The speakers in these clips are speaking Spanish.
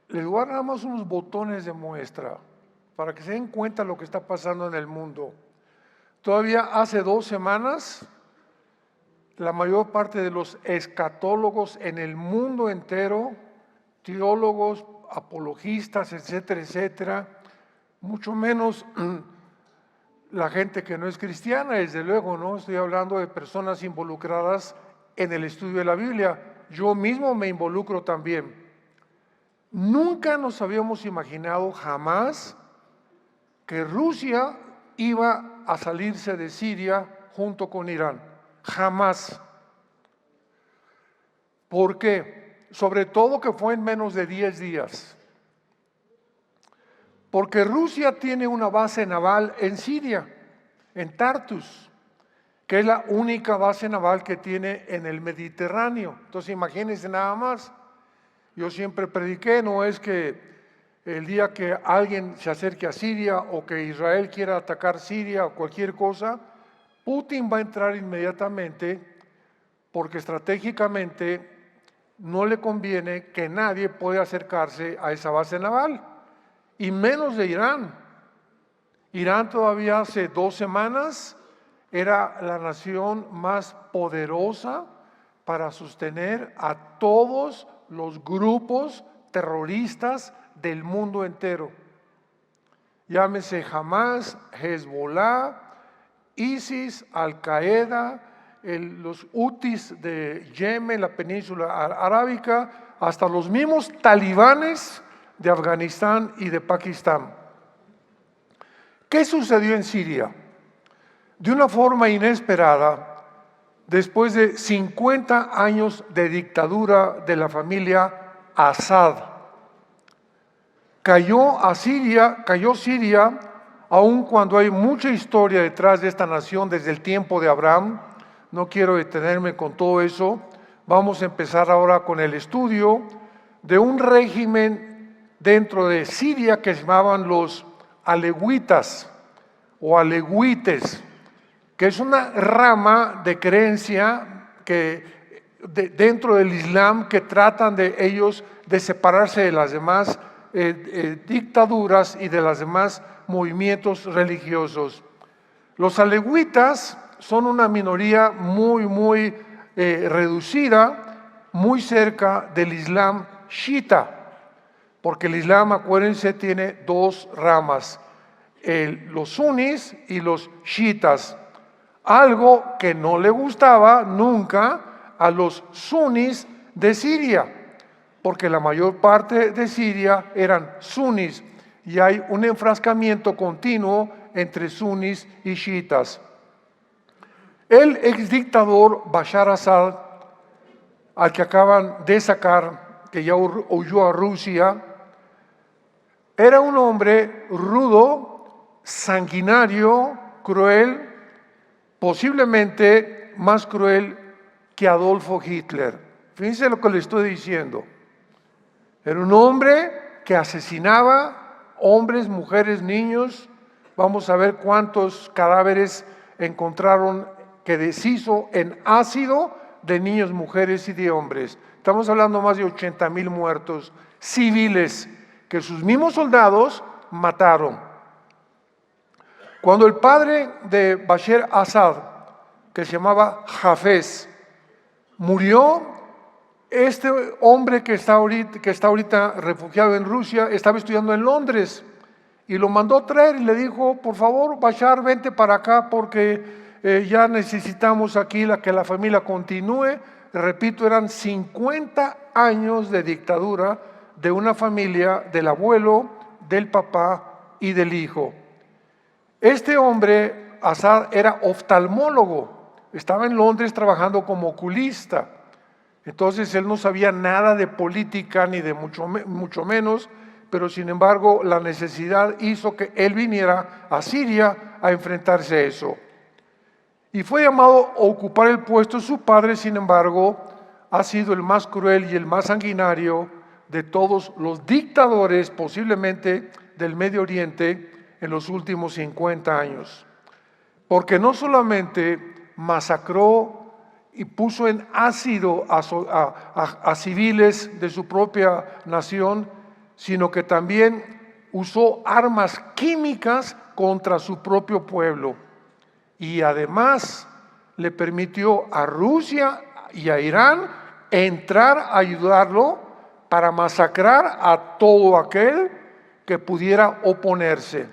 les voy a dar nada más unos botones de muestra para que se den cuenta de lo que está pasando en el mundo. Todavía hace 2 semanas, la mayor parte de los escatólogos en el mundo entero, teólogos, apologistas, etcétera, etcétera, mucho menos la gente que no es cristiana, desde luego, ¿no? Estoy hablando de personas involucradas en el estudio de la Biblia. Yo mismo me involucro también. Nunca nos habíamos imaginado jamás que Rusia iba a salirse de Siria junto con Irán. Jamás. ¿Por qué? Sobre todo que fue en menos de 10 días. Porque Rusia tiene una base naval en Siria, en Tartus, que es la única base naval que tiene en el Mediterráneo. Entonces imagínense nada más. Yo siempre prediqué, no es que el día que alguien se acerque a Siria o que Israel quiera atacar Siria o cualquier cosa, Putin va a entrar inmediatamente porque estratégicamente no le conviene que nadie pueda acercarse a esa base naval, y menos de Irán. Irán todavía hace 2 semanas era la nación más poderosa para sostener a todos los grupos terroristas del mundo entero. Llámese Hamas, Hezbollah, ISIS, Al-Qaeda, los Hutis de Yemen, la península arábica, hasta los mismos talibanes de Afganistán y de Pakistán. ¿Qué sucedió en Siria? De una forma inesperada, después de 50 años de dictadura de la familia Assad, cayó Siria, aun cuando hay mucha historia detrás de esta nación desde el tiempo de Abraham. No quiero detenerme con todo eso. Vamos a empezar ahora con el estudio de un régimen dentro de Siria que se llamaban los alewitas o alewites, que es una rama de creencia que dentro del Islam que tratan de ellos de separarse de las demás dictaduras y de los demás movimientos religiosos. Los alewitas son una minoría muy reducida, muy cerca del Islam chiita, porque el Islam, acuérdense, tiene 2 ramas, los sunis y los chiitas. Algo que no le gustaba nunca a los sunis de Siria, porque la mayor parte de Siria eran sunis y hay un enfrascamiento continuo entre sunis y chiitas. El exdictador Bashar Assad, al que acaban de sacar, que ya huyó a Rusia, era un hombre rudo, sanguinario, cruel, posiblemente más cruel que Adolfo Hitler. Fíjense lo que le estoy diciendo. Era un hombre que asesinaba hombres, mujeres, niños. Vamos a ver cuántos cadáveres encontraron que deshizo en ácido de niños, mujeres y de hombres. Estamos hablando más de 80,000 muertos civiles que sus mismos soldados mataron. Cuando el padre de Bashar Assad, que se llamaba Hafez, murió, este hombre que está ahorita refugiado en Rusia estaba estudiando en Londres y lo mandó traer y le dijo: por favor, Bashar, vente para acá porque ya necesitamos aquí que la familia continúe. Repito, eran 50 años de dictadura de una familia, del abuelo, del papá y del hijo. Este hombre, Assad, era oftalmólogo, estaba en Londres trabajando como oculista. Entonces él no sabía nada de política ni de mucho menos, pero sin embargo la necesidad hizo que él viniera a Siria a enfrentarse a eso. Y fue llamado a ocupar el puesto. Su padre, sin embargo, ha sido el más cruel y el más sanguinario de todos los dictadores, posiblemente del Medio Oriente, en los últimos 50 años. Porque no solamente masacró y puso en ácido a civiles de su propia nación, sino que también usó armas químicas contra su propio pueblo. Y además le permitió a Rusia y a Irán entrar a ayudarlo para masacrar a todo aquel que pudiera oponerse.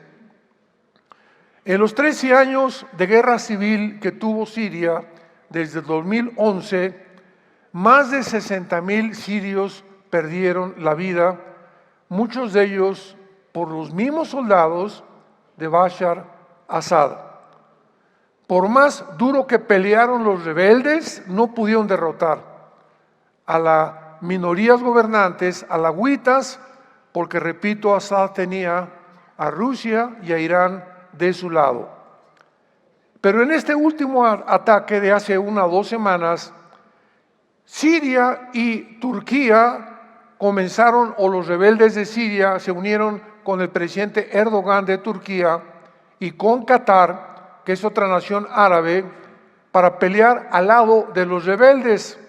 En los 13 años de guerra civil que tuvo Siria desde el 2011, más de 60,000 sirios perdieron la vida, muchos de ellos por los mismos soldados de Bashar Assad. Por más duro que pelearon los rebeldes, no pudieron derrotar a las minorías gobernantes alawítas, porque, repito, Assad tenía a Rusia y a Irán de su lado. Pero en este último ataque de hace 1 o 2 semanas, Siria y Turquía comenzaron, o los rebeldes de Siria se unieron con el presidente Erdogan de Turquía y con Qatar, que es otra nación árabe, para pelear al lado de los rebeldes.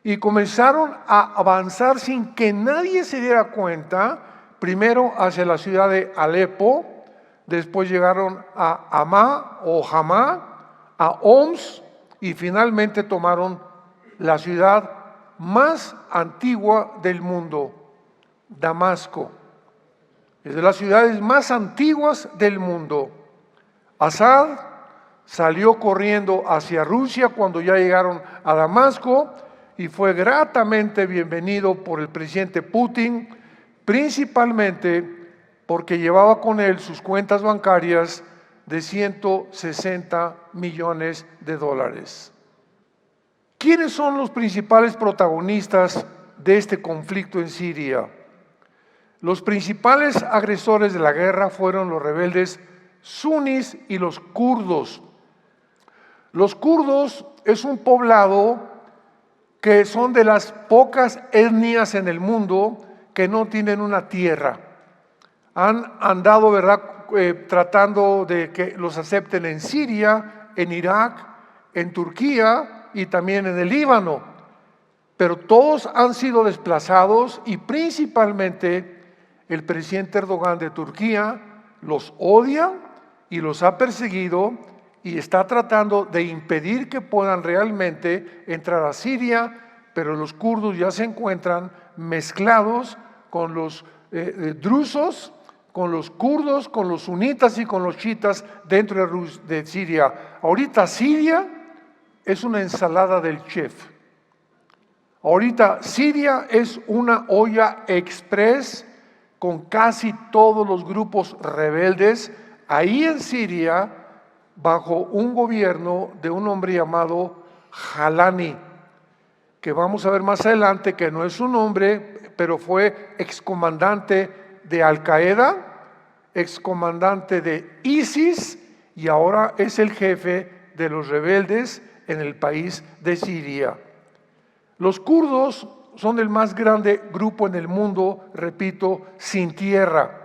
Y comenzaron a avanzar sin que nadie se diera cuenta, primero hacia la ciudad de Alepo, después llegaron a Hama o Hama, a Homs, y finalmente tomaron la ciudad más antigua del mundo, Damasco. Es de las ciudades más antiguas del mundo. Assad salió corriendo hacia Rusia cuando ya llegaron a Damasco y fue gratamente bienvenido por el presidente Putin, principalmente porque llevaba con él sus cuentas bancarias de 160 millones de dólares. ¿Quiénes son los principales protagonistas de este conflicto en Siria? Los principales agresores de la guerra fueron los rebeldes sunís y los kurdos. Los kurdos es un poblado que son de las pocas etnias en el mundo que no tienen una tierra. Han andado, ¿verdad?, tratando de que los acepten en Siria, en Irak, en Turquía y también en el Líbano. Pero todos han sido desplazados y principalmente el presidente Erdogan de Turquía los odia y los ha perseguido y está tratando de impedir que puedan realmente entrar a Siria, pero los kurdos ya se encuentran mezclados con los drusos, con los kurdos, con los sunitas y con los chiitas dentro de Siria. Ahorita Siria es una ensalada del chef. Ahorita Siria es una olla express con casi todos los grupos rebeldes ahí en Siria, bajo un gobierno de un hombre llamado Jalani, que vamos a ver más adelante que no es un hombre, pero fue excomandante de Al-Qaeda, excomandante de ISIS y ahora es el jefe de los rebeldes en el país de Siria. Los kurdos son el más grande grupo en el mundo, repito, sin tierra.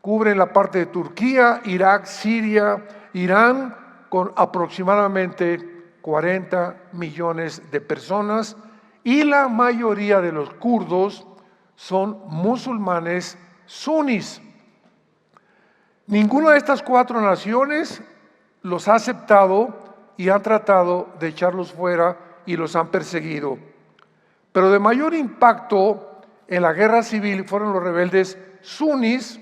Cubren la parte de Turquía, Irak, Siria, Irán, con aproximadamente 40 millones de personas, y la mayoría de los kurdos son musulmanes sunís. Ninguna de estas 4 naciones los ha aceptado y han tratado de echarlos fuera y los han perseguido. Pero de mayor impacto en la guerra civil fueron los rebeldes sunís,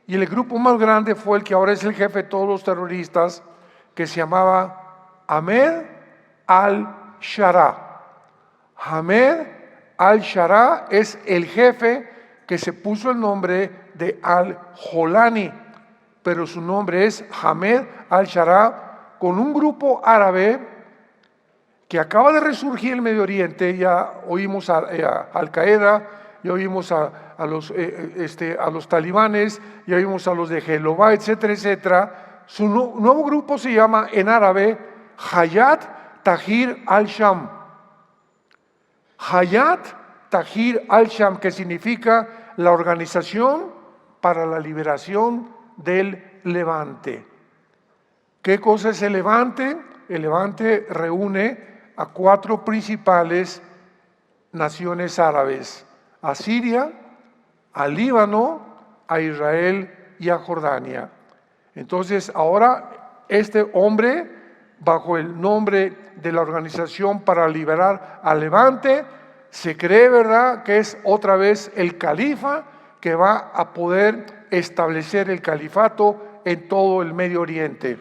y el grupo más grande fue el que ahora es el jefe de todos los terroristas, que se llamaba Ahmed al-Sharaa. Ahmed al-Sharaa es el jefe que se puso el nombre de al-Jolani, pero su nombre es Ahmed al-Sharaa, con un grupo árabe que acaba de resurgir en el Medio Oriente. Ya oímos a Al-Qaeda, ya oímos a los talibanes, ya oímos a los de Jehová, etcétera, etcétera. Su nuevo grupo se llama en árabe Hayat Tahrir al-Sham. Hayat Tahrir al-Sham, que significa la Organización para la Liberación del Levante. ¿Qué cosa es el Levante? El Levante reúne a 4 principales naciones árabes: a Siria, al Líbano, a Israel y a Jordania. Entonces ahora este hombre, bajo el nombre de la Organización para Liberar al Levante, se cree, ¿verdad?, que es otra vez el califa que va a poder establecer el califato en todo el Medio Oriente.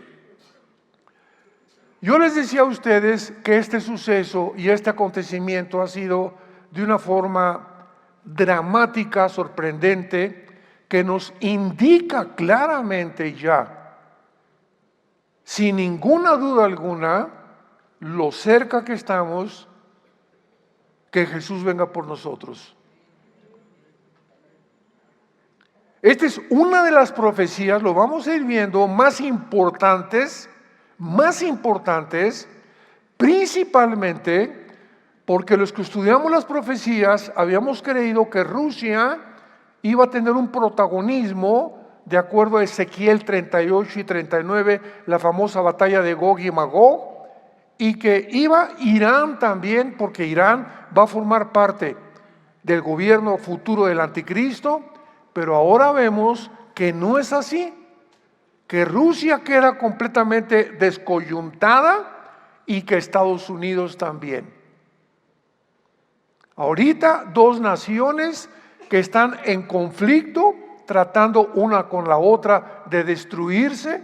Yo les decía a ustedes que este suceso y este acontecimiento ha sido de una forma dramática, sorprendente, que nos indica claramente ya, sin ninguna duda alguna, lo cerca que estamos que Jesús venga por nosotros. Esta es una de las profecías, lo vamos a ir viendo, más importantes, principalmente porque los que estudiamos las profecías habíamos creído que Rusia iba a tener un protagonismo de acuerdo a Ezequiel 38 y 39, la famosa batalla de Gog y Magog, y que iba Irán también, porque Irán va a formar parte del gobierno futuro del anticristo, pero ahora vemos que no es así, que Rusia queda completamente descoyuntada y que Estados Unidos también. Ahorita dos naciones que están en conflicto, tratando una con la otra de destruirse,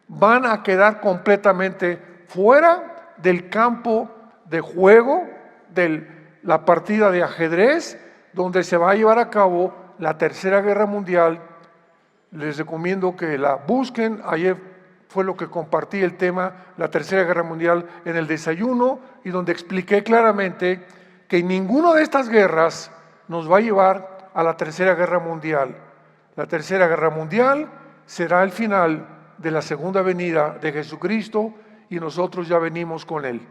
van a quedar completamente fuera del campo de juego, de la partida de ajedrez, donde se va a llevar a cabo la Tercera Guerra Mundial. Les recomiendo que la busquen. Ayer fue lo que compartí el tema, la Tercera Guerra Mundial, en el desayuno, y donde expliqué claramente que ninguna de estas guerras nos va a llevar a la Tercera Guerra Mundial. La Tercera Guerra Mundial será el final de la segunda venida de Jesucristo y nosotros ya venimos con Él.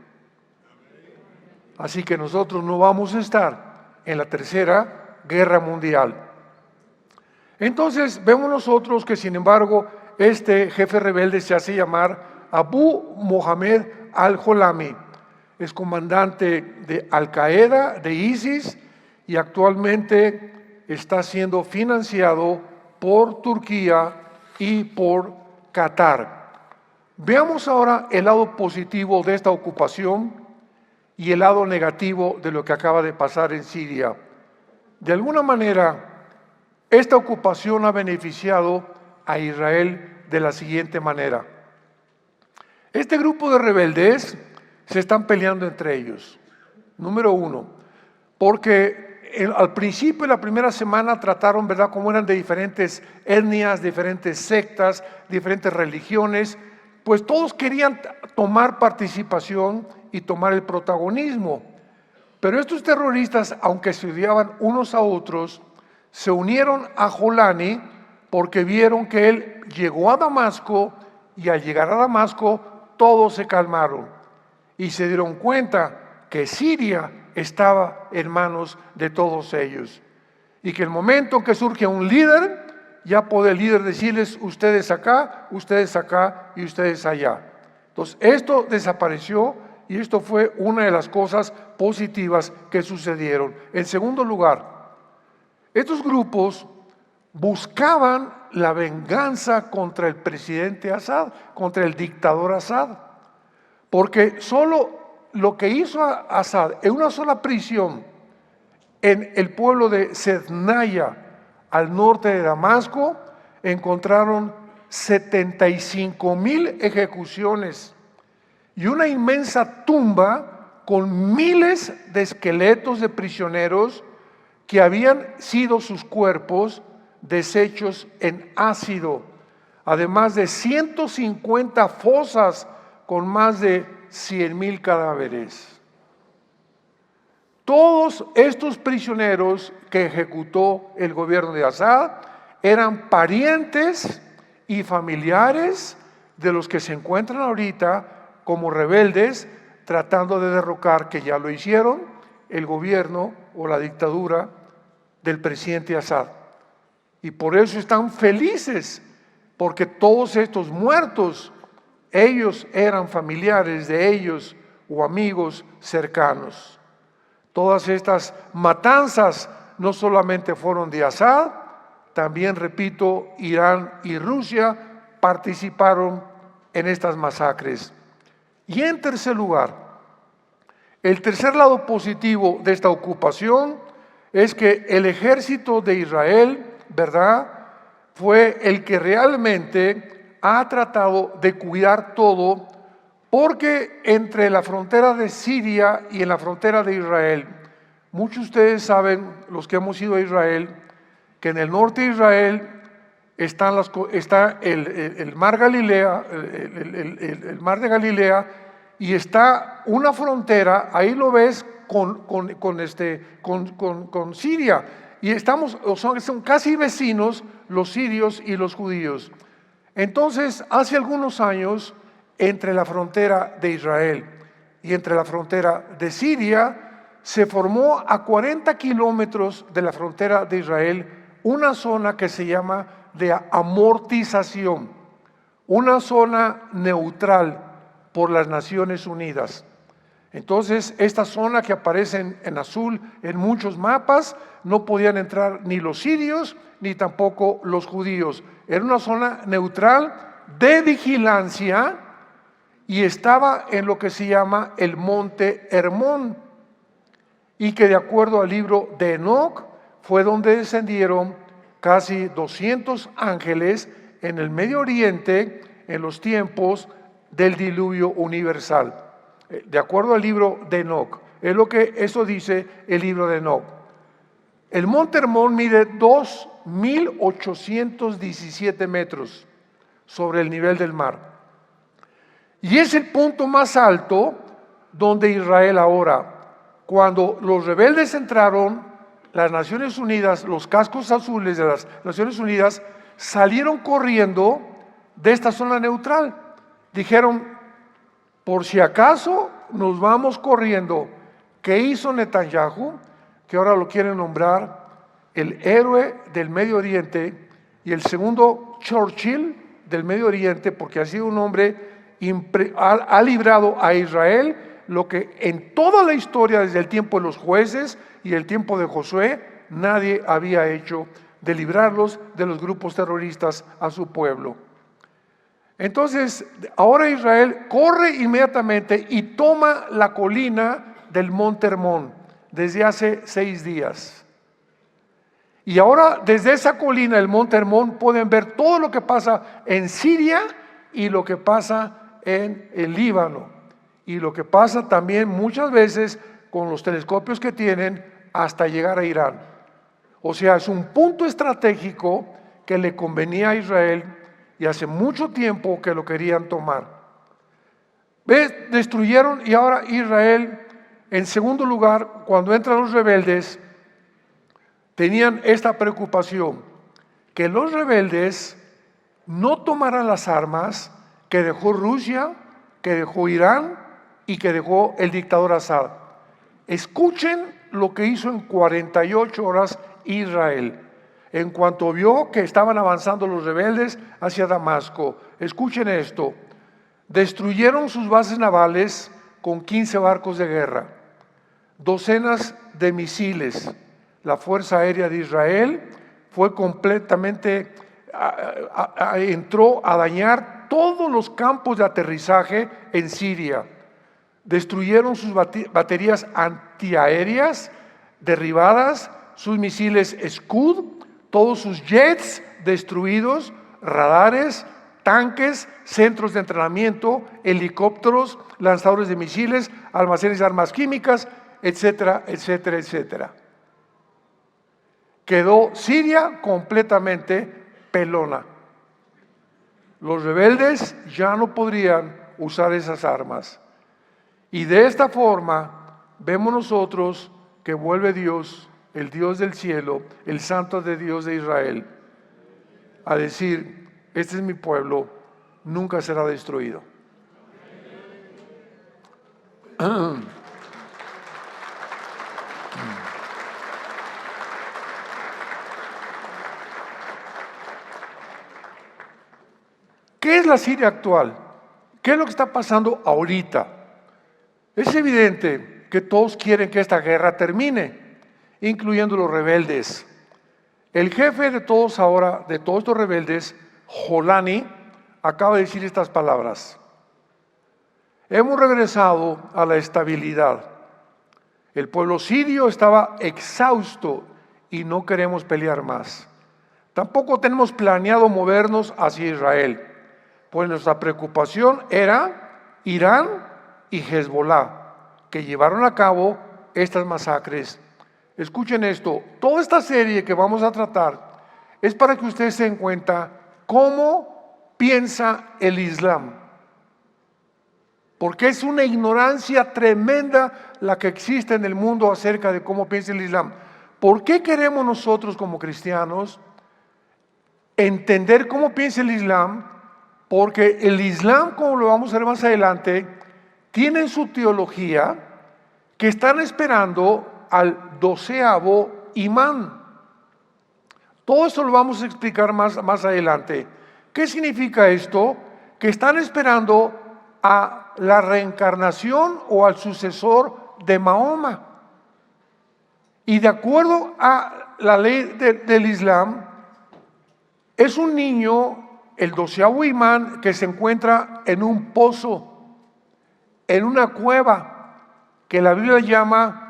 Así que nosotros no vamos a estar en la Tercera Guerra Mundial. Entonces vemos nosotros que, sin embargo, este jefe rebelde se hace llamar Abu Mohammed al-Jolami. Es comandante de Al-Qaeda, de ISIS, y actualmente está siendo financiado por Turquía y por Qatar. Veamos ahora el lado positivo de esta ocupación y el lado negativo de lo que acaba de pasar en Siria. De alguna manera, esta ocupación ha beneficiado a Israel de la siguiente manera. Este grupo de rebeldes se están peleando entre ellos. Número uno, porque al principio de la primera semana trataron, ¿verdad?, como eran de diferentes etnias, diferentes sectas, diferentes religiones, pues todos querían tomar participación y tomar el protagonismo. Pero estos terroristas, aunque se odiaban unos a otros, se unieron a Jolani porque vieron que él llegó a Damasco, y al llegar a Damasco todos se calmaron y se dieron cuenta que Siria estaba en manos de todos ellos, y que el momento en que surge un líder, ya puede el líder decirles: ustedes acá y ustedes allá. Entonces esto desapareció, y esto fue una de las cosas positivas que sucedieron. En segundo lugar, estos grupos buscaban la venganza contra el presidente Assad, contra el dictador Assad, porque solo lo que hizo Assad en una sola prisión en el pueblo de Sednaya, al norte de Damasco, encontraron 75,000 ejecuciones y una inmensa tumba con miles de esqueletos de prisioneros que habían sido sus cuerpos deshechos en ácido, además de 150 fosas con más de 100,000 cadáveres. Todos estos prisioneros que ejecutó el gobierno de Assad eran parientes y familiares de los que se encuentran ahorita como rebeldes tratando de derrocar, que ya lo hicieron, el gobierno o la dictadura del presidente Assad. Y por eso están felices, porque todos estos muertos, ellos eran familiares de ellos o amigos cercanos. Todas estas matanzas no solamente fueron de Assad, también, repito, Irán y Rusia participaron en estas masacres. Y en tercer lugar, el tercer lado positivo de esta ocupación es que el ejército de Israel, ¿verdad?, fue el que realmente ha tratado de cuidar todo, porque entre la frontera de Siria y en la frontera de Israel, muchos de ustedes saben, los que hemos ido a Israel, que en el norte de Israel está el mar Galilea, el mar de Galilea, y está una frontera, ahí lo ves, con Siria, y son casi vecinos los sirios y los judíos. Entonces, hace algunos años, entre la frontera de Israel y entre la frontera de Siria, se formó a 40 kilómetros de la frontera de Israel una zona que se llama de amortización, una zona neutral por las Naciones Unidas. Entonces, esta zona que aparece en azul en muchos mapas, no podían entrar ni los sirios ni tampoco los judíos. Era una zona neutral de vigilancia y estaba en lo que se llama el monte Hermón, y que de acuerdo al libro de Enoc fue donde descendieron casi 200 ángeles en el Medio Oriente en los tiempos del diluvio universal. De acuerdo al libro de Enoc, es lo que eso dice el libro de Enoc. El monte Hermón mide 2.817 metros sobre el nivel del mar. Y es el punto más alto donde Israel ahora, cuando los rebeldes entraron, las Naciones Unidas, los cascos azules de las Naciones Unidas, salieron corriendo de esta zona neutral. Dijeron, por si acaso nos vamos corriendo. ¿Qué hizo Netanyahu? Que ahora lo quieren nombrar el héroe del Medio Oriente, y el segundo Churchill del Medio Oriente, porque ha sido un hombre, ha librado a Israel lo que en toda la historia, desde el tiempo de los jueces y el tiempo de Josué, nadie había hecho, de librarlos de los grupos terroristas a su pueblo. Entonces, ahora Israel corre inmediatamente y toma la colina del monte Hermón desde hace 6 días. Y ahora desde esa colina del monte Hermón pueden ver todo lo que pasa en Siria y lo que pasa en el Líbano, y lo que pasa también muchas veces con los telescopios que tienen hasta llegar a Irán. O sea, es un punto estratégico que le convenía a Israel, y hace mucho tiempo que lo querían tomar. ¿Ves? Destruyeron, y ahora Israel, en segundo lugar, cuando entran los rebeldes, tenían esta preocupación, que los rebeldes no tomaran las armas que dejó Rusia, que dejó Irán y que dejó el dictador Assad. Escuchen lo que hizo en 48 horas Israel. En cuanto vio que estaban avanzando los rebeldes hacia Damasco, escuchen esto: destruyeron sus bases navales con 15 barcos de guerra, docenas de misiles. La Fuerza Aérea de Israel fue completamente, entró a dañar todos los campos de aterrizaje en Siria. Destruyeron sus baterías antiaéreas derribadas, sus misiles Scud, todos sus jets destruidos, radares, tanques, centros de entrenamiento, helicópteros, lanzadores de misiles, almacenes de armas químicas, etcétera, etcétera, etcétera. Quedó Siria completamente pelona. Los rebeldes ya no podrían usar esas armas. Y de esta forma vemos nosotros que vuelve Dios, el Dios del cielo, el Santo de Dios de Israel, a decir: este es mi pueblo, nunca será destruido. ¿Qué es la Siria actual? ¿Qué es lo que está pasando ahorita? Es evidente que todos quieren que esta guerra termine, incluyendo los rebeldes. El jefe de todos ahora, de todos estos rebeldes, Jolani, acaba de decir estas palabras: hemos regresado a la estabilidad. El pueblo sirio estaba exhausto y no queremos pelear más. Tampoco tenemos planeado movernos hacia Israel, pues nuestra preocupación era Irán y Hezbolá, que llevaron a cabo estas masacres. Escuchen esto, toda esta serie que vamos a tratar es para que ustedes se den cuenta cómo piensa el Islam. Porque es una ignorancia tremenda la que existe en el mundo acerca de cómo piensa el Islam. ¿Por qué queremos nosotros como cristianos entender cómo piensa el Islam? Porque el Islam, como lo vamos a ver más adelante, tiene en su teología que están esperando al 12º imán. Todo esto lo vamos a explicar más adelante. ¿Qué significa esto? Que están esperando a la reencarnación o al sucesor de Mahoma. Y de acuerdo a la ley del Islam, es un niño, el 12º imán, que se encuentra en un pozo, en una cueva, que la Biblia llama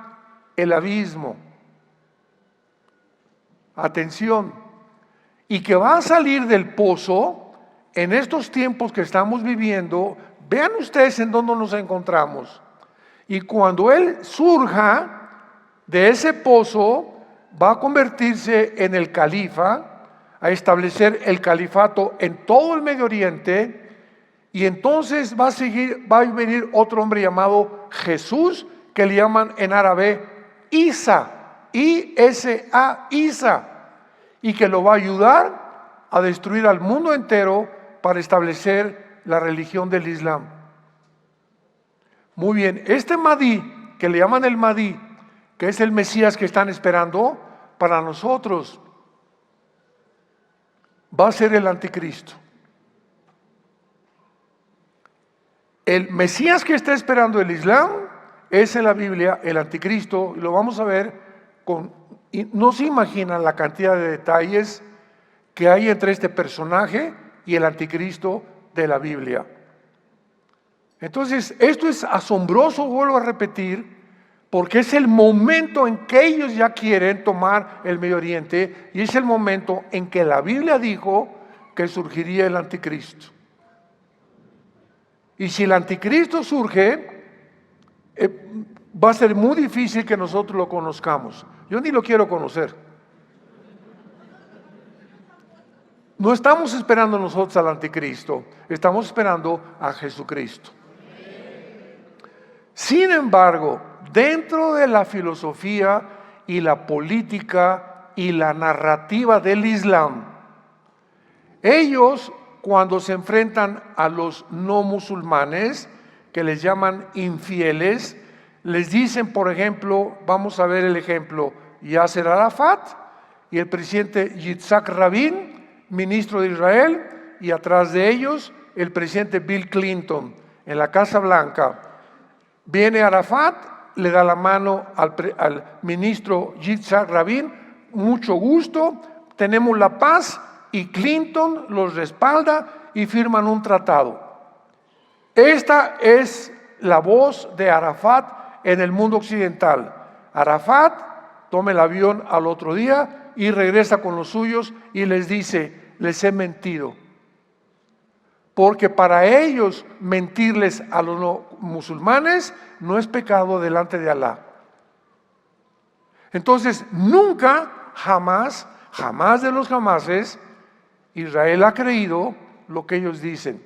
el abismo. Atención, y que va a salir del pozo en estos tiempos que estamos viviendo. Vean ustedes en dónde nos encontramos. Y cuando él surja de ese pozo, va a convertirse en el califa, a establecer el califato en todo el Medio Oriente. Y entonces va a venir otro hombre llamado Jesús, que le llaman en árabe Isa, I-S-A, Isa, y que lo va a ayudar a destruir al mundo entero para establecer la religión del Islam. Muy bien, este Mahdi, que le llaman el Mahdi, que es el Mesías que están esperando para nosotros, va a ser el anticristo. El Mesías que está esperando el Islam es en la Biblia el anticristo, y lo vamos a ver y no se imaginan la cantidad de detalles que hay entre este personaje y el anticristo de la Biblia. Entonces, esto es asombroso, vuelvo a repetir, porque es el momento en que ellos ya quieren tomar el Medio Oriente, y es el momento en que la Biblia dijo que surgiría el anticristo. Y si el anticristo surge, va a ser muy difícil que nosotros lo conozcamos. Yo ni lo quiero conocer. No estamos esperando nosotros al anticristo, estamos esperando a Jesucristo. Sin embargo, dentro de la filosofía y la política y la narrativa del Islam, ellos, cuando se enfrentan a los no musulmanes, que les llaman infieles, les dicen, por ejemplo, vamos a ver el ejemplo, Yasser Arafat y el presidente Yitzhak Rabin, ministro de Israel, y atrás de ellos el presidente Bill Clinton en la Casa Blanca. Viene Arafat, le da la mano al ministro Yitzhak Rabin, mucho gusto, tenemos la paz, y Clinton los respalda y firman un tratado. Esta es la voz de Arafat en el mundo occidental. Arafat toma el avión al otro día y regresa con los suyos y les dice: les he mentido. Porque para ellos mentirles a los no musulmanes no es pecado delante de Alá. Entonces, nunca, jamás de los jamases, Israel ha creído lo que ellos dicen.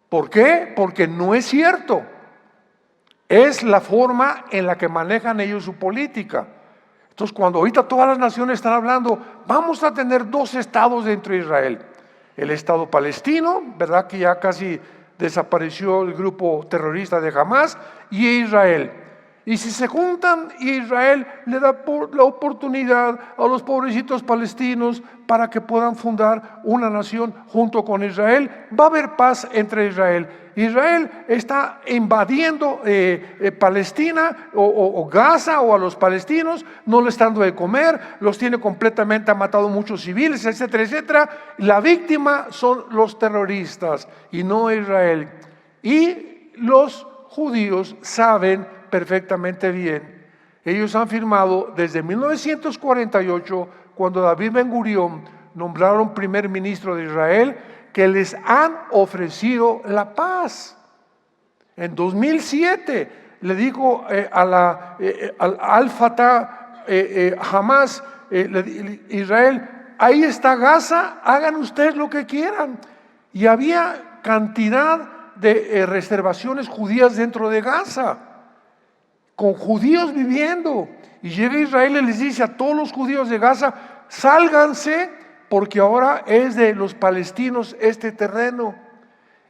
¿Por qué? Porque no es cierto. Es la forma en la que manejan ellos su política. Entonces, cuando ahorita todas las naciones están hablando, vamos a tener 2 estados dentro de Israel. El Estado palestino, ¿verdad? Que ya casi desapareció el grupo terrorista de Hamas, y Israel. Y si se juntan, Israel le da la oportunidad a los pobrecitos palestinos para que puedan fundar una nación junto con Israel. Va a haber paz entre Israel. Israel está invadiendo Palestina o Gaza o a los palestinos, no le está dando de comer, los tiene completamente, ha matado muchos civiles, etcétera, etcétera. La víctima son los terroristas y no Israel. Y los judíos saben perfectamente bien. Ellos han firmado desde 1948, cuando David Ben Gurión nombraron primer ministro de Israel, que les han ofrecido la paz. En 2007 le dijo al Fatah, Hamas, Israel, ahí está Gaza, hagan ustedes lo que quieran. Y había cantidad de reservaciones judías dentro de Gaza, con judíos viviendo. Y llega Israel y les dice a todos los judíos de Gaza, sálganse, porque ahora es de los palestinos este terreno.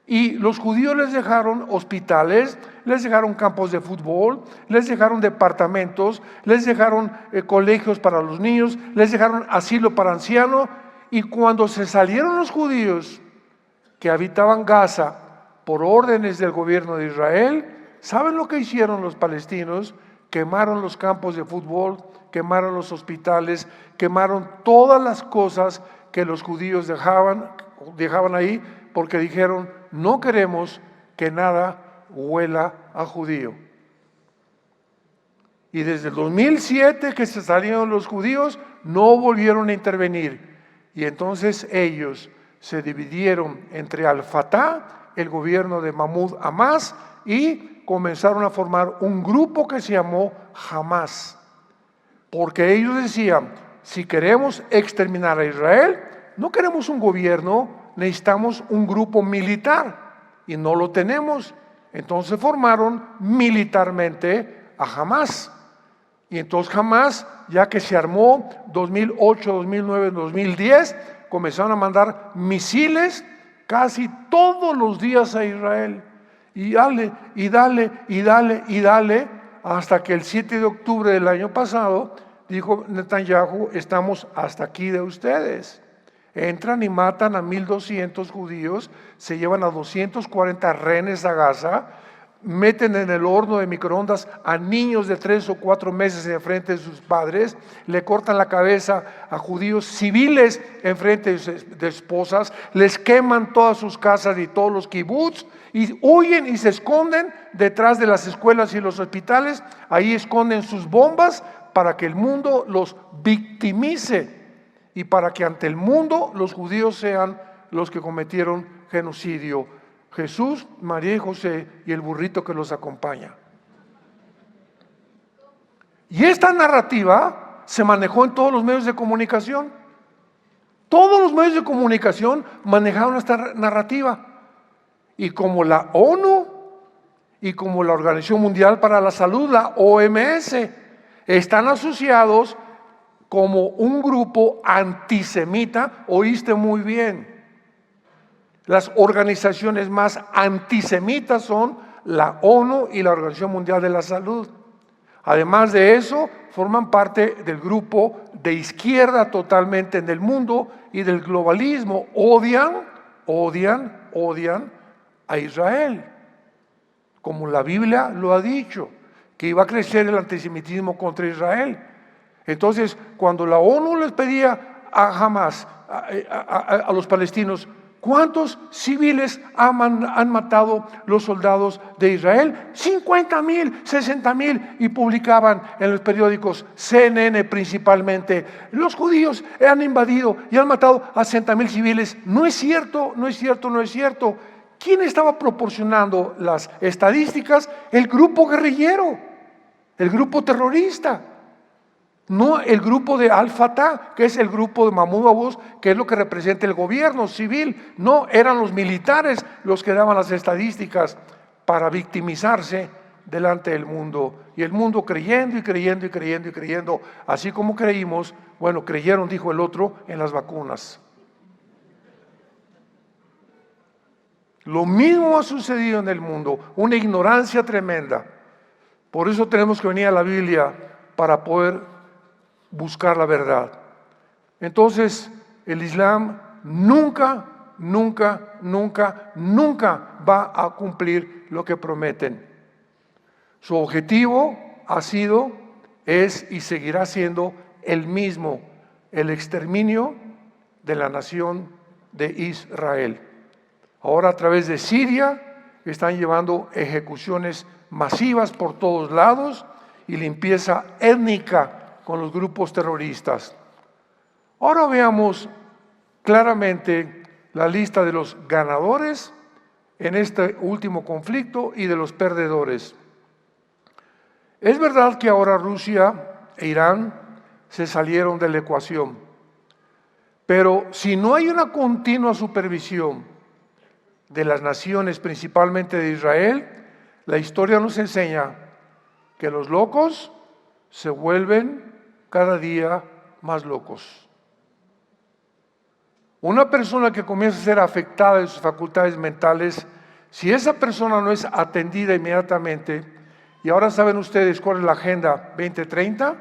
Y los judíos les dejaron hospitales, les dejaron campos de fútbol, les dejaron departamentos, les dejaron colegios para los niños, les dejaron asilo para ancianos. Y cuando se salieron los judíos que habitaban Gaza por órdenes del gobierno de Israel, ¿saben lo que hicieron los palestinos? Quemaron los campos de fútbol, quemaron los hospitales, quemaron todas las cosas que los judíos dejaban ahí, porque dijeron, no queremos que nada huela a judío. Y desde el 2007 que se salieron los judíos, no volvieron a intervenir. Y entonces ellos se dividieron entre Al-Fatah, el gobierno de Mahmoud Abbas, y comenzaron a formar un grupo que se llamó Hamas. Porque ellos decían, si queremos exterminar a Israel, no queremos un gobierno, necesitamos un grupo militar. Y no lo tenemos. Entonces formaron militarmente a Hamas. Y entonces Hamas, ya que se armó 2008, 2009, 2010, comenzaron a mandar misiles casi todos los días a Israel. Y dale, y dale, y dale, y dale, hasta que el 7 de octubre del año pasado dijo Netanyahu, estamos hasta aquí de ustedes. Entran y matan a 1,200 judíos, se llevan a 240 rehenes a Gaza, meten en el horno de microondas a niños de 3 o 4 meses en frente de sus padres, le cortan la cabeza a judíos civiles en frente de esposas, les queman todas sus casas y todos los kibutz, y huyen y se esconden detrás de las escuelas y los hospitales. Ahí esconden sus bombas para que el mundo los victimice y para que ante el mundo los judíos sean los que cometieron genocidio. Jesús, María y José y el burrito que los acompaña. Y esta narrativa se manejó en todos los medios de comunicación. Todos los medios de comunicación manejaron esta narrativa. Y como la ONU y como la Organización Mundial para la Salud, la OMS, están asociados como un grupo antisemita, oíste muy bien. Las organizaciones más antisemitas son la ONU y la Organización Mundial de la Salud. Además de eso, forman parte del grupo de izquierda totalmente en el mundo y del globalismo. Odian a Israel, como la Biblia lo ha dicho, que iba a crecer el antisemitismo contra Israel. Entonces, cuando la ONU les pedía a Hamas, a los palestinos, ¿cuántos civiles han matado los soldados de Israel? 50,000, 60,000, y publicaban en los periódicos, CNN principalmente, los judíos han invadido y han matado a 60,000 civiles. No es cierto, no es cierto, no es cierto. ¿Quién estaba proporcionando las estadísticas? El grupo guerrillero, el grupo terrorista. No el grupo de Al-Fatah, que es el grupo de Mahmoud Abbas, que es lo que representa el gobierno civil. No, eran los militares los que daban las estadísticas para victimizarse delante del mundo. Y el mundo creyendo y creyendo y creyendo y creyendo, así como creímos, bueno, creyeron, dijo el otro, en las vacunas. Lo mismo ha sucedido en el mundo, una ignorancia tremenda. Por eso tenemos que venir a la Biblia para poder buscar la verdad. Entonces, el Islam nunca va a cumplir lo que prometen. Su objetivo ha sido, es y seguirá siendo el mismo, el exterminio de la nación de Israel. Ahora a través de Siria están llevando ejecuciones masivas por todos lados y limpieza étnica con los grupos terroristas. Ahora veamos claramente la lista de los ganadores en este último conflicto y de los perdedores. Es verdad que ahora Rusia e Irán se salieron de la ecuación, pero si no hay una continua supervisión de las naciones, principalmente de Israel, la historia nos enseña que los locos se vuelven cada día más locos. Una persona que comienza a ser afectada de sus facultades mentales, si esa persona no es atendida inmediatamente, y ahora saben ustedes cuál es la Agenda 2030,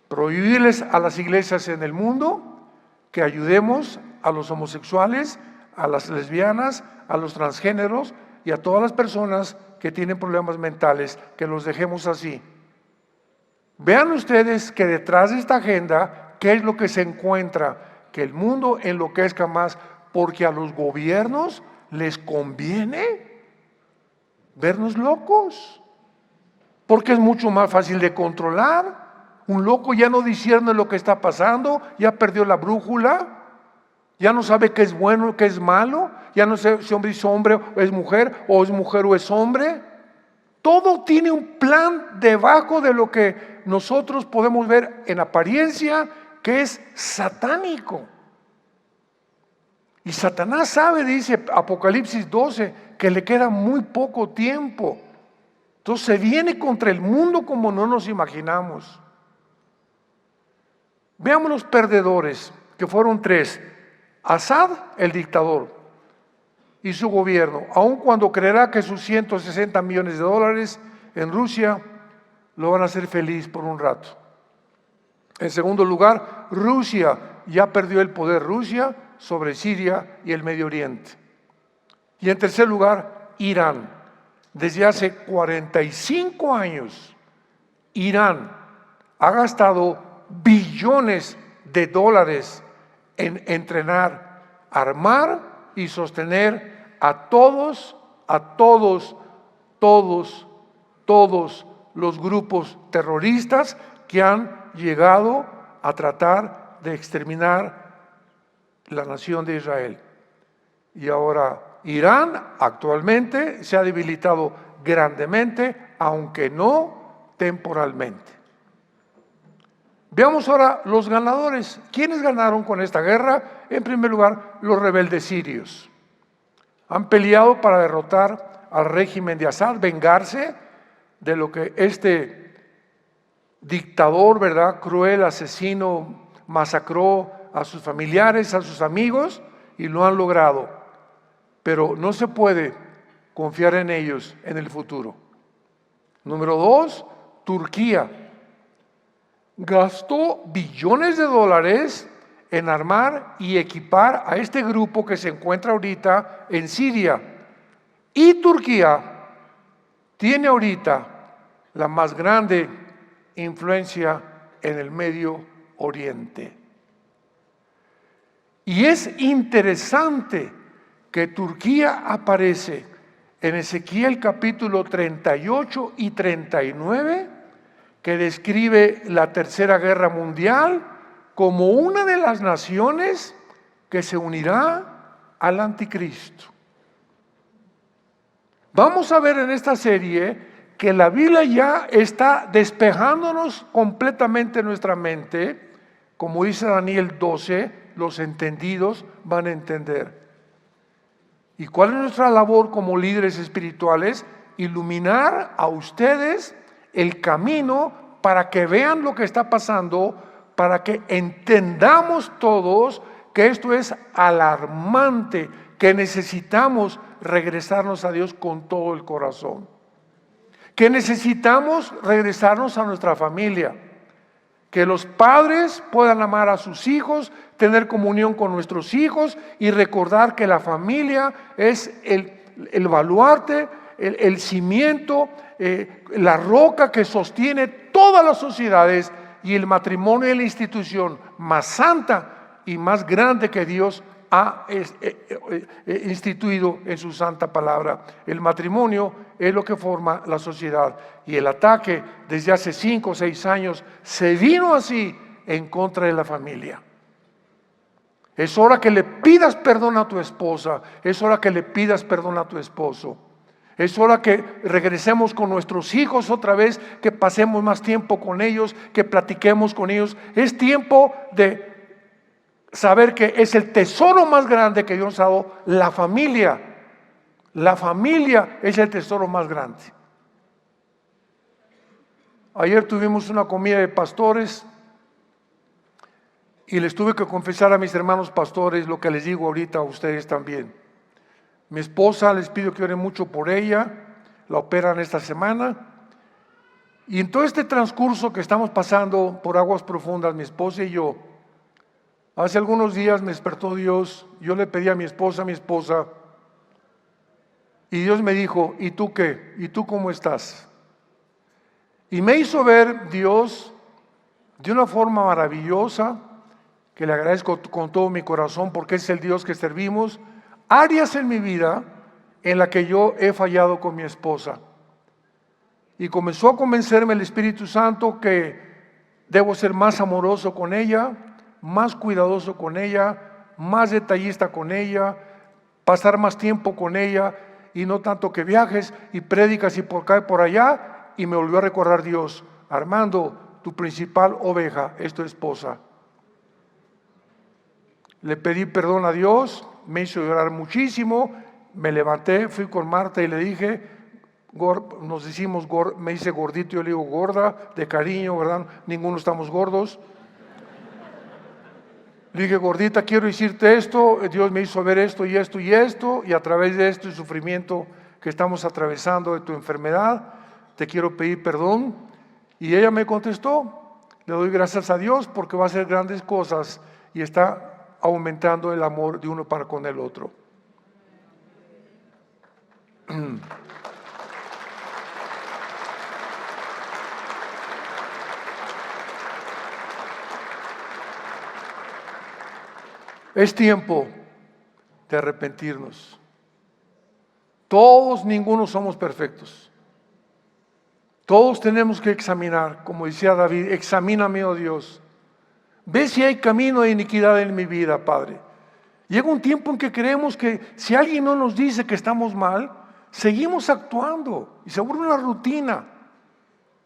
prohibirles a las iglesias en el mundo que ayudemos a los homosexuales, a las lesbianas, a los transgéneros y a todas las personas que tienen problemas mentales, que los dejemos así. Vean ustedes que detrás de esta agenda, ¿qué es lo que se encuentra? Que el mundo enloquezca más, porque a los gobiernos les conviene vernos locos, porque es mucho más fácil de controlar. Un loco ya no discierne lo que está pasando, ya perdió la brújula, ya no sabe qué es bueno, qué es malo, ya no sé si hombre es hombre o es mujer o es hombre. Todo tiene un plan debajo de lo que nosotros podemos ver en apariencia, que es satánico. Y Satanás sabe, dice Apocalipsis 12, que le queda muy poco tiempo. Entonces se viene contra el mundo como no nos imaginamos. Veamos los perdedores, que fueron tres. Assad, el dictador, y su gobierno, aun cuando creerá que sus 160 millones de dólares en Rusia lo van a hacer feliz por un rato. En segundo lugar, Rusia ya perdió el poder, Rusia sobre Siria y el Medio Oriente. Y en tercer lugar, Irán. Desde hace 45 años, Irán ha gastado billones de dólares en entrenar, armar y sostener a todos los grupos terroristas que han llegado a tratar de exterminar la nación de Israel. Y ahora Irán actualmente se ha debilitado grandemente, aunque no temporalmente. Veamos ahora los ganadores. ¿Quiénes ganaron con esta guerra? En primer lugar, los rebeldes sirios. Han peleado para derrotar al régimen de Assad, vengarse de lo que este dictador, ¿verdad?, cruel, asesino, masacró a sus familiares, a sus amigos, y lo han logrado. Pero no se puede confiar en ellos en el futuro. Número dos, Turquía. Gastó billones de dólares en armar y equipar a este grupo que se encuentra ahorita en Siria. Y Turquía tiene ahorita la más grande influencia en el Medio Oriente. Y es interesante que Turquía aparece en Ezequiel capítulo 38 y 39, que describe la Tercera Guerra Mundial como una de las naciones que se unirá al anticristo. Vamos a ver en esta serie que la Biblia ya está despejándonos completamente nuestra mente. Como dice Daniel 12, los entendidos van a entender. ¿Y cuál es nuestra labor como líderes espirituales? Iluminar a ustedes el camino para que vean lo que está pasando, para que entendamos todos que esto es alarmante, que necesitamos regresarnos a Dios con todo el corazón. que necesitamos regresarnos a nuestra familia, que los padres puedan amar a sus hijos, tener comunión con nuestros hijos y recordar que la familia es el baluarte, el cimiento, la roca que sostiene todas las sociedades, y el matrimonio es la institución más santa y más grande que Dios ha instituido en su santa palabra. El matrimonio es lo que forma la sociedad, y el ataque desde hace 5 o 6 años se vino así en contra de la familia. Es hora que le pidas perdón a tu esposa, es hora que le pidas perdón a tu esposo. Es hora que regresemos con nuestros hijos otra vez, que pasemos más tiempo con ellos, que platiquemos con ellos. Es tiempo de saber que es el tesoro más grande que Dios nos ha dado, la familia. La familia es el tesoro más grande. Ayer tuvimos una comida de pastores y les tuve que confesar a mis hermanos pastores lo que les digo ahorita a ustedes también. Mi esposa, les pido que oren mucho por ella, la operan esta semana. Y en todo este transcurso que estamos pasando por aguas profundas, mi esposa y yo, hace algunos días me despertó Dios. Yo le pedí a mi esposa, y Dios me dijo: ¿y tú qué? ¿Y tú cómo estás? Y me hizo ver Dios de una forma maravillosa, que le agradezco con todo mi corazón, porque es el Dios que servimos, áreas en mi vida en la que yo he fallado con mi esposa. Y comenzó a convencerme el Espíritu Santo que debo ser más amoroso con ella, más cuidadoso con ella, más detallista con ella, pasar más tiempo con ella, y no tanto que viajes y prédicas y por acá y por allá. Y me volvió a recordar Dios: Armando, tu principal oveja es tu esposa. Le pedí perdón a Dios, me hizo llorar muchísimo, me levanté, fui con Marta y le dije, me dice gordito, yo le digo gorda, de cariño, ¿verdad? Ninguno estamos gordos. Le dije: gordita, quiero decirte esto, Dios me hizo ver esto y esto y esto, y a través de esto, el sufrimiento que estamos atravesando de tu enfermedad, te quiero pedir perdón. Y ella me contestó: le doy gracias a Dios porque va a hacer grandes cosas y está aumentando el amor de uno para con el otro. Es tiempo de arrepentirnos. Todos, ninguno somos perfectos. Todos tenemos que examinar, como decía David: examíname, oh Dios. Ve si hay camino de iniquidad en mi vida, Padre. Llega un tiempo en que creemos que si alguien no nos dice que estamos mal, seguimos actuando y se vuelve una rutina.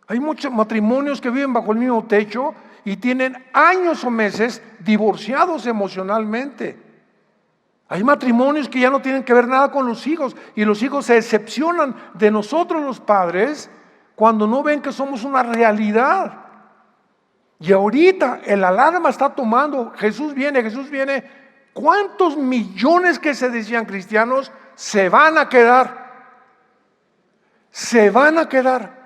Hay muchos matrimonios que viven bajo el mismo techo y tienen años o meses divorciados emocionalmente. Hay matrimonios que ya no tienen que ver nada con los hijos, y los hijos se decepcionan de nosotros los padres cuando no ven que somos una realidad. Y ahorita el alarma está tomando. Jesús viene. ¿Cuántos millones que se decían cristianos se van a quedar? Se van a quedar.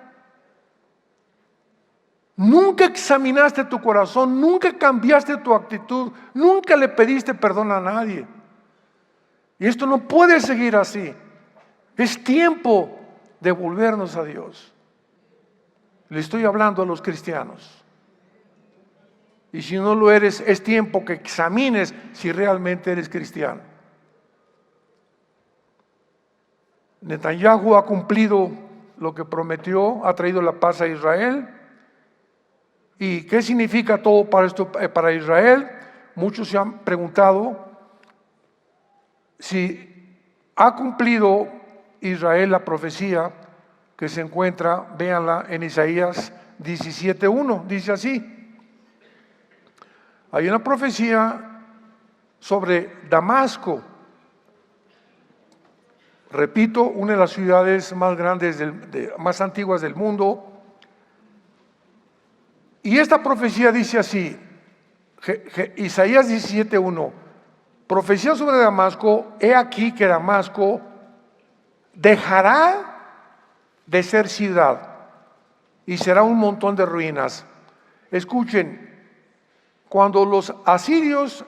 Nunca examinaste tu corazón, nunca cambiaste tu actitud, nunca le pediste perdón a nadie. Y esto no puede seguir así. Es tiempo de volvernos a Dios. Le estoy hablando a los cristianos. Y si no lo eres, es tiempo que examines si realmente eres cristiano. Netanyahu ha cumplido lo que prometió, ha traído la paz a Israel. ¿Y qué significa todo para Israel? Muchos se han preguntado si ha cumplido Israel la profecía que se encuentra, véanla, en Isaías 17:1, dice así. Hay una profecía sobre Damasco. Repito, una de las ciudades más grandes, más antiguas del mundo. Y esta profecía dice así, Isaías 17:1, profecía sobre Damasco: he aquí que Damasco dejará de ser ciudad y será un montón de ruinas. Escuchen, cuando los asirios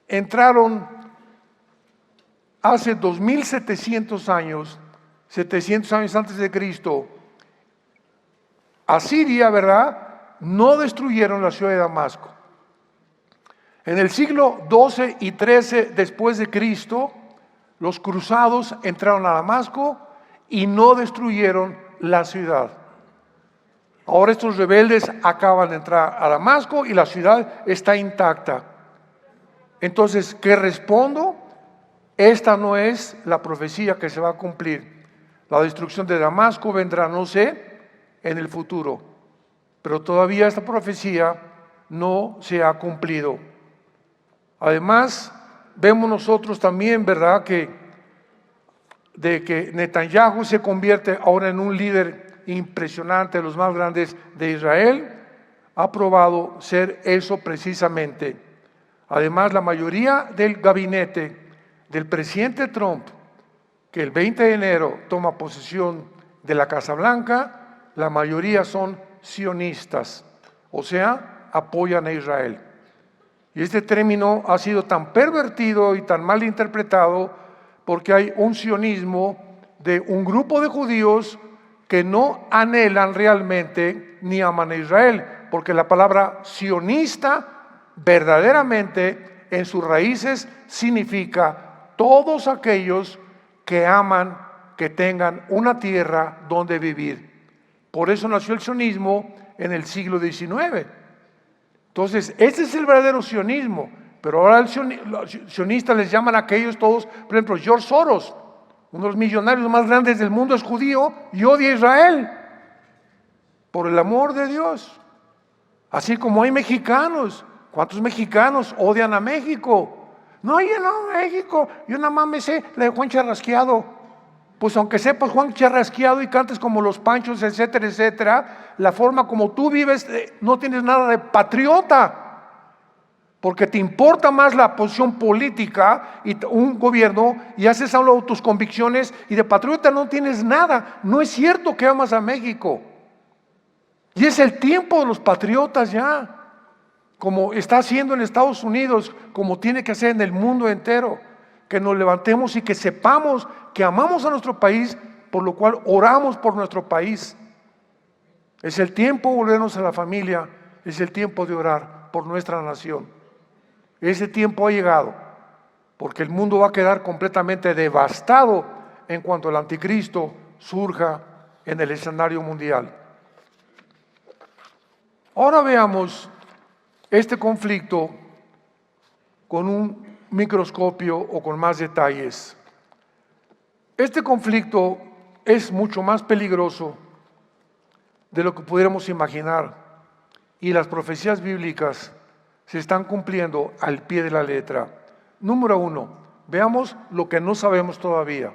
entraron hace 2700 años, 700 años antes de Cristo, Asiria, ¿verdad?, no destruyeron la ciudad de Damasco. En el siglo 12 y 13 después de Cristo, los cruzados entraron a Damasco y no destruyeron la ciudad. Ahora estos rebeldes acaban de entrar a Damasco y la ciudad está intacta. Entonces, ¿qué respondo? Esta no es la profecía que se va a cumplir. La destrucción de Damasco vendrá, no sé, en el futuro, pero todavía esta profecía no se ha cumplido. Además, vemos nosotros también, ¿verdad?, que Netanyahu se convierte ahora en un líder impresionante, de los más grandes de Israel. Ha probado ser eso precisamente. Además, la mayoría del gabinete del presidente Trump, que el 20 de enero toma posesión de la Casa Blanca, la mayoría son sionistas, o sea, apoyan a Israel. Y este término ha sido tan pervertido y tan mal interpretado porque hay un sionismo de un grupo de judíos que no anhelan realmente ni aman a Israel, porque la palabra sionista verdaderamente en sus raíces significa todos aquellos que aman que tengan una tierra donde vivir. Por eso nació el sionismo en el siglo XIX. Entonces, ese es el verdadero sionismo. Pero ahora los sionistas les llaman a aquellos todos, por ejemplo, George Soros, uno de los millonarios más grandes del mundo, es judío y odia a Israel. Por el amor de Dios. Así como hay mexicanos. ¿Cuántos mexicanos odian a México? No, yo no, México, yo nada más me sé la de Juan Charrasqueado. Pues aunque sepas Juan Charrasqueado y cantes como los Panchos, etcétera, etcétera, la forma como tú vives, no tienes nada de patriota, porque te importa más la posición política y un gobierno y haces a un lado tus convicciones, y de patriota no tienes nada. No es cierto que amas a México. Y es el tiempo de los patriotas ya, como está haciendo en Estados Unidos, como tiene que hacer en el mundo entero. Que nos levantemos y que sepamos que amamos a nuestro país, por lo cual oramos por nuestro país. Es el tiempo de volvernos a la familia, es el tiempo de orar por nuestra nación. Ese tiempo ha llegado, porque el mundo va a quedar completamente devastado en cuanto el anticristo surja en el escenario mundial. Ahora veamos este conflicto con un microscopio o con más detalles. Este conflicto es mucho más peligroso de lo que pudiéramos imaginar, y las profecías bíblicas se están cumpliendo al pie de la letra. Número uno, veamos lo que no sabemos todavía,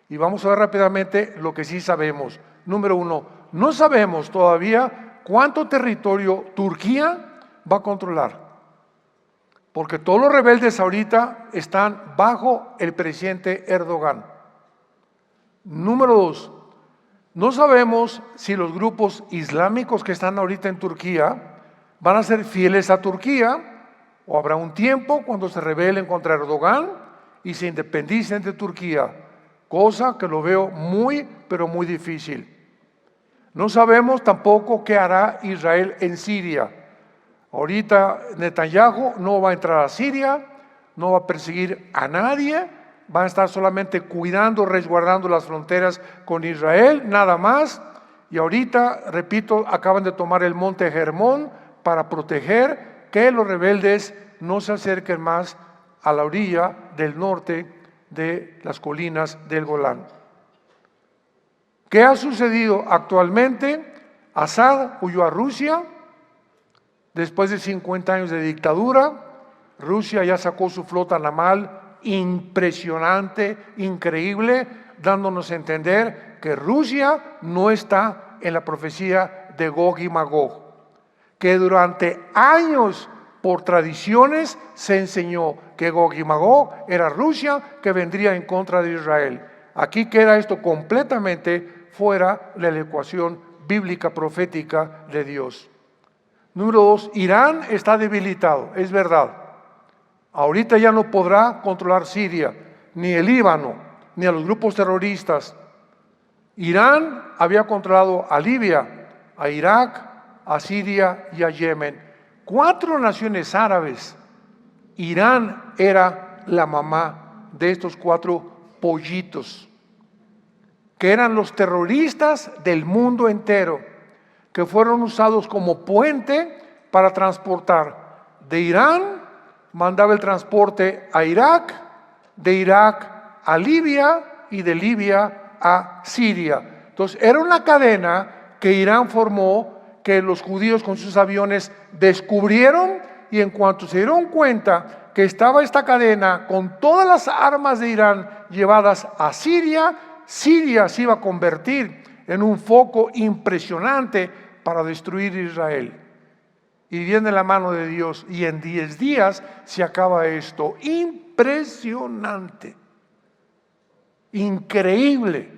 y vamos a ver rápidamente lo que sí sabemos. Número uno, no sabemos todavía cuánto territorio Turquía va a controlar, porque todos los rebeldes ahorita están bajo el presidente Erdogan. Número dos, no sabemos si los grupos islámicos que están ahorita en Turquía van a ser fieles a Turquía, o habrá un tiempo cuando se rebelen contra Erdogan y se independicen de Turquía, cosa que lo veo muy, pero muy difícil. No sabemos tampoco qué hará Israel en Siria. Ahorita Netanyahu no va a entrar a Siria, no va a perseguir a nadie, va a estar solamente cuidando, resguardando las fronteras con Israel, nada más. Y ahorita, repito, acaban de tomar el monte Hermón para proteger que los rebeldes no se acerquen más a la orilla del norte de las colinas del Golán. ¿Qué ha sucedido actualmente? Assad huyó a Rusia. Después de 50 años de dictadura, Rusia ya sacó su flota naval impresionante, increíble, dándonos a entender que Rusia no está en la profecía de Gog y Magog, que durante años por tradiciones se enseñó que Gog y Magog era Rusia que vendría en contra de Israel. Aquí queda esto completamente fuera de la ecuación bíblica profética de Dios. Número 2, Irán está debilitado, es verdad. Ahorita ya no podrá controlar Siria, ni el Líbano, ni a los grupos terroristas. Irán había controlado a Libia, a Irak, a Siria y a Yemen. 4 naciones árabes. Irán era la mamá de estos 4 pollitos, que eran los terroristas del mundo entero, que fueron usados como puente para transportar. De Irán mandaba el transporte a Irak, de Irak a Libia y de Libia a Siria. Entonces era una cadena que Irán formó, que los judíos con sus aviones descubrieron, y en cuanto se dieron cuenta que estaba esta cadena con todas las armas de Irán llevadas a Siria, Siria se iba a convertir en un foco impresionante para destruir Israel. Y viene la mano de Dios y en 10 días se acaba esto. Impresionante, increíble.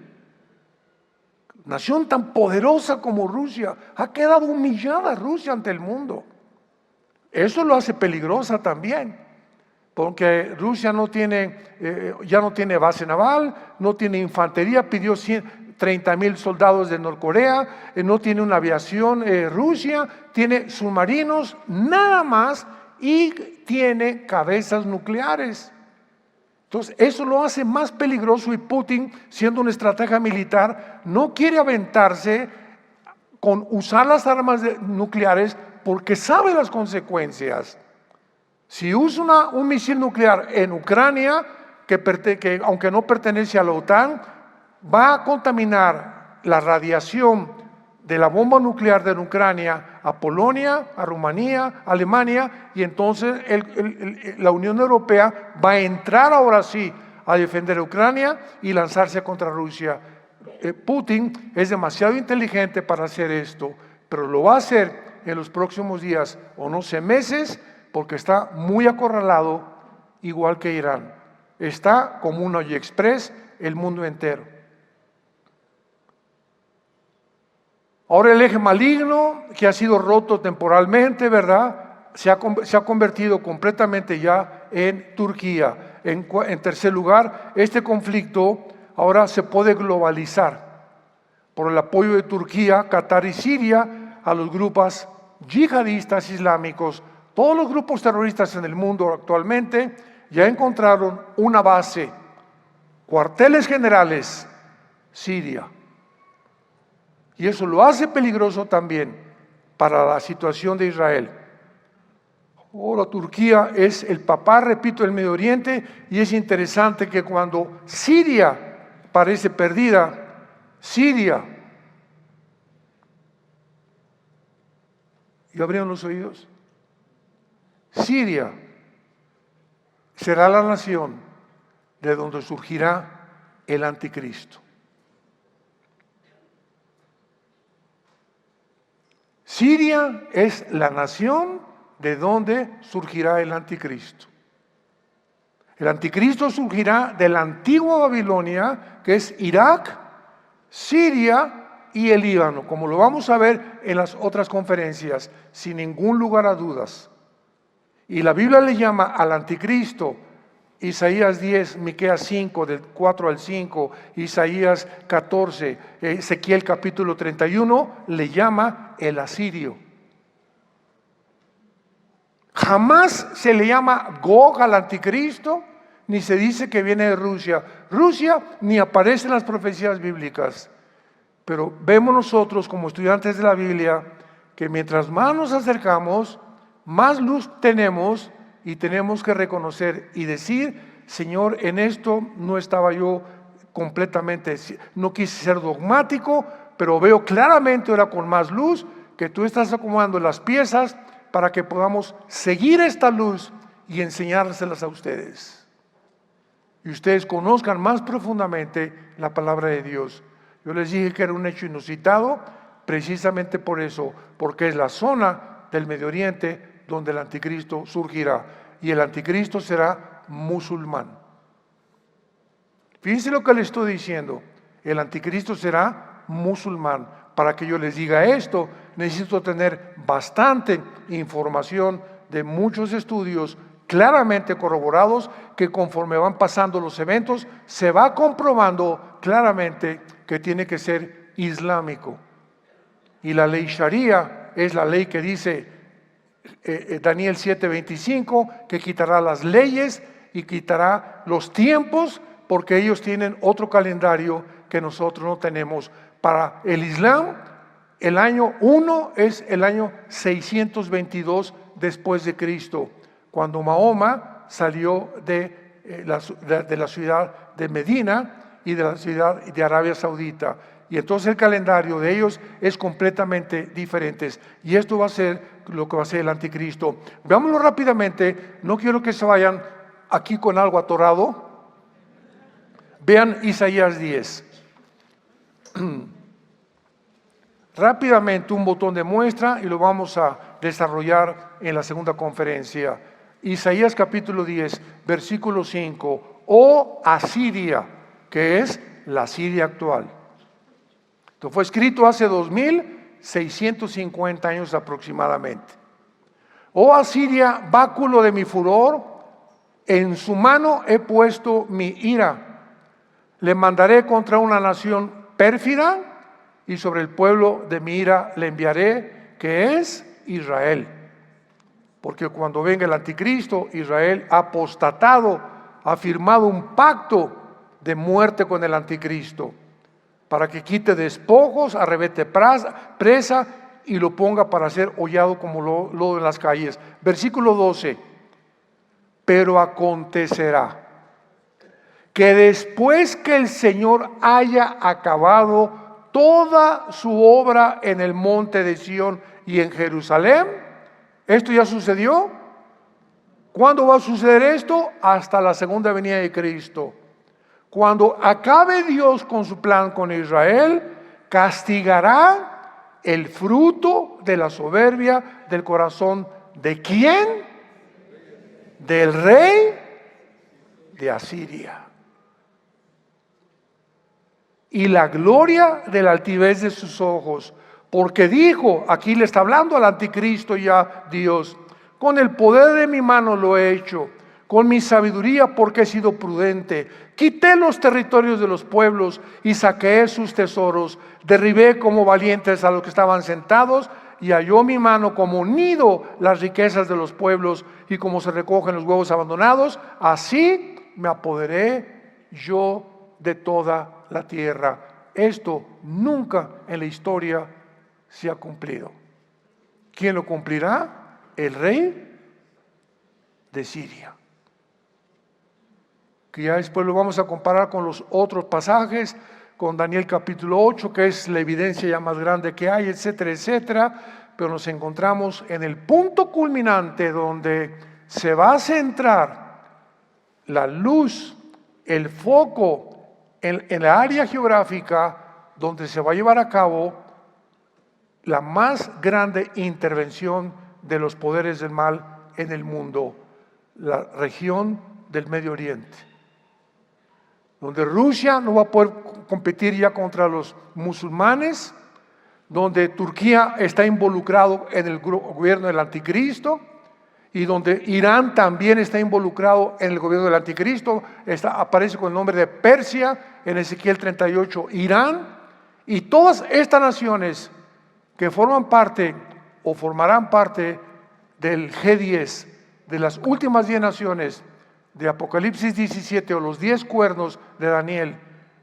Nación tan poderosa como Rusia, ha quedado humillada Rusia ante el mundo. Eso lo hace peligrosa también, porque Rusia no tiene, ya no tiene base naval, no tiene infantería, pidió 30,000 soldados de Norcorea, no tiene una aviación Rusia, tiene submarinos, nada más, y tiene cabezas nucleares. Entonces eso lo hace más peligroso, y Putin, siendo una estratega militar, no quiere aventarse con usar las armas nucleares porque sabe las consecuencias. Si usa un misil nuclear en Ucrania, que aunque no pertenece a la OTAN, va a contaminar la radiación de la bomba nuclear de Ucrania a Polonia, a Rumanía, a Alemania, y entonces la Unión Europea va a entrar ahora sí a defender a Ucrania y lanzarse contra Rusia. Putin es demasiado inteligente para hacer esto, pero lo va a hacer en los próximos días, o no sé, meses, porque está muy acorralado, igual que Irán. Está como un AliExpress el mundo entero. Ahora el eje maligno, que ha sido roto temporalmente, ¿verdad?, se ha convertido completamente ya en Turquía. En tercer lugar, este conflicto ahora se puede globalizar por el apoyo de Turquía, Qatar y Siria a los grupos yihadistas islámicos. Todos los grupos terroristas en el mundo actualmente ya encontraron una base, cuarteles generales, Siria. Y eso lo hace peligroso también para la situación de Israel. Ahora Turquía es el papá, repito, del Medio Oriente, y es interesante que cuando Siria parece perdida, Siria, ¿y abrieron los oídos? Siria será la nación de donde surgirá el anticristo. Siria es la nación de donde surgirá el anticristo. El anticristo surgirá de la antigua Babilonia, que es Irak, Siria y el Líbano, como lo vamos a ver en las otras conferencias, sin ningún lugar a dudas. Y la Biblia le llama al anticristo, Isaías 10, Miqueas 5, del 4 al 5, Isaías 14, Ezequiel capítulo 31, le llama el asirio. Jamás se le llama Gog al anticristo, ni se dice que viene de Rusia. Rusia ni aparece en las profecías bíblicas. Pero vemos nosotros como estudiantes de la Biblia que mientras más nos acercamos, más luz tenemos, y tenemos que reconocer y decir: Señor, en esto no estaba yo completamente, no quise ser dogmático, pero veo claramente ahora con más luz que tú estás acomodando las piezas para que podamos seguir esta luz y enseñárselas a ustedes. Y ustedes conozcan más profundamente la palabra de Dios. Yo les dije que era un hecho inusitado, precisamente por eso, porque es la zona del Medio Oriente donde el anticristo surgirá, y el anticristo será musulmán. Fíjense lo que le estoy diciendo: el anticristo será musulmán. Para que yo les diga esto, necesito tener bastante información de muchos estudios claramente corroborados, que conforme van pasando los eventos se va comprobando claramente que tiene que ser islámico. Y la ley Sharia es la ley que dice Daniel 7:25, que quitará las leyes y quitará los tiempos, porque ellos tienen otro calendario que nosotros no tenemos. Para el Islam, el año 1 es el año 622 después de Cristo, cuando Mahoma salió de la ciudad de Medina y de la ciudad de Arabia Saudita. Y entonces el calendario de ellos es completamente diferente. Y esto va a ser lo que va a ser el anticristo. Veámoslo rápidamente, no quiero que se vayan aquí con algo atorado. Vean Isaías 10. Rápidamente un botón de muestra y lo vamos a desarrollar en la segunda conferencia. Isaías capítulo 10, versículo 5. Oh Asiria, que es la Siria actual. Esto fue escrito hace 2650 años aproximadamente. Oh Asiria, báculo de mi furor, en su mano he puesto mi ira. Le mandaré contra una nación pérfida y sobre el pueblo de mi ira le enviaré, que es Israel. Porque cuando venga el anticristo, Israel ha apostatado, ha firmado un pacto de muerte con el anticristo, para que quite despojos, arrebete presa y lo ponga para ser hollado como lodo en las calles. Versículo 12. Pero acontecerá que después que el Señor haya acabado toda su obra en el monte de Sión y en Jerusalén, ¿esto ya sucedió? ¿Cuándo va a suceder esto? Hasta la segunda venida de Cristo. Cuando acabe Dios con su plan con Israel, castigará el fruto de la soberbia del corazón. ¿De quién? Del rey de Asiria. Y la gloria de la altivez de sus ojos. Porque dijo, aquí le está hablando al anticristo ya Dios, con el poder de mi mano lo he hecho, con mi sabiduría porque he sido prudente. Quité los territorios de los pueblos y saqué sus tesoros. Derribé como valientes a los que estaban sentados y halló mi mano como nido las riquezas de los pueblos y como se recogen los huevos abandonados. Así me apoderé yo de toda la tierra. Esto nunca en la historia se ha cumplido. ¿Quién lo cumplirá? El rey de Siria. Que ya después lo vamos a comparar con los otros pasajes, con Daniel capítulo 8, que es la evidencia ya más grande que hay, etcétera, etcétera. Pero nos encontramos en el punto culminante donde se va a centrar la luz, el foco en la área geográfica donde se va a llevar a cabo la más grande intervención de los poderes del mal en el mundo, la región del Medio Oriente, donde Rusia no va a poder competir ya contra los musulmanes, donde Turquía está involucrado en el gobierno del anticristo y donde Irán también está involucrado en el gobierno del anticristo. Aparece con el nombre de Persia en Ezequiel 38, Irán, y todas estas naciones que forman parte o formarán parte del G10, de las últimas 10 naciones de Apocalipsis 17, o los 10 cuernos de Daniel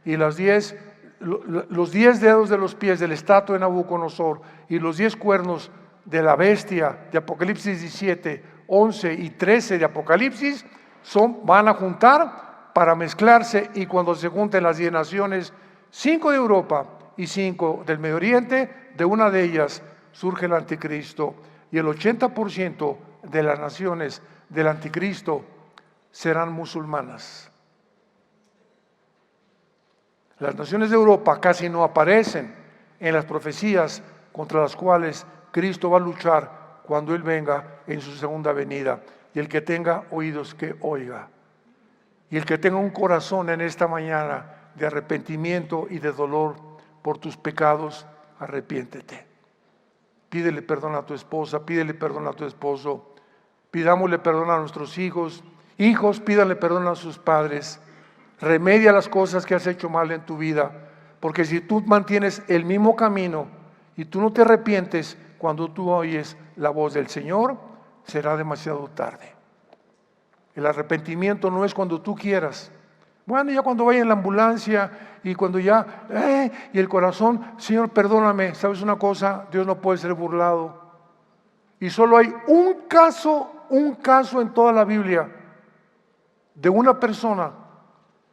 y los 10 dedos de los pies de la estatua de Nabucodonosor y los 10 cuernos de la bestia de Apocalipsis 17, 11 y 13 de Apocalipsis van a juntar para mezclarse, y cuando se junten las 10 naciones, 5 de Europa y 5 del Medio Oriente, de una de ellas surge el anticristo, y el 80% de las naciones del anticristo serán musulmanas. Las naciones de Europa casi no aparecen en las profecías contra las cuales Cristo va a luchar cuando Él venga en su segunda venida. Y el que tenga oídos que oiga. Y el que tenga un corazón en esta mañana de arrepentimiento y de dolor por tus pecados, arrepiéntete. Pídele perdón a tu esposa, pídele perdón a tu esposo, pidámosle perdón a nuestros hijos. Hijos, pídanle perdón a sus padres. Remedia las cosas que has hecho mal en tu vida, porque si tú mantienes el mismo camino y tú no te arrepientes, cuando tú oyes la voz del Señor, será demasiado tarde. El arrepentimiento no es cuando tú quieras. Bueno, ya cuando vaya en la ambulancia y cuando ya, y el corazón, Señor, perdóname. ¿Sabes una cosa? Dios no puede ser burlado. Y solo hay un caso en toda la Biblia de una persona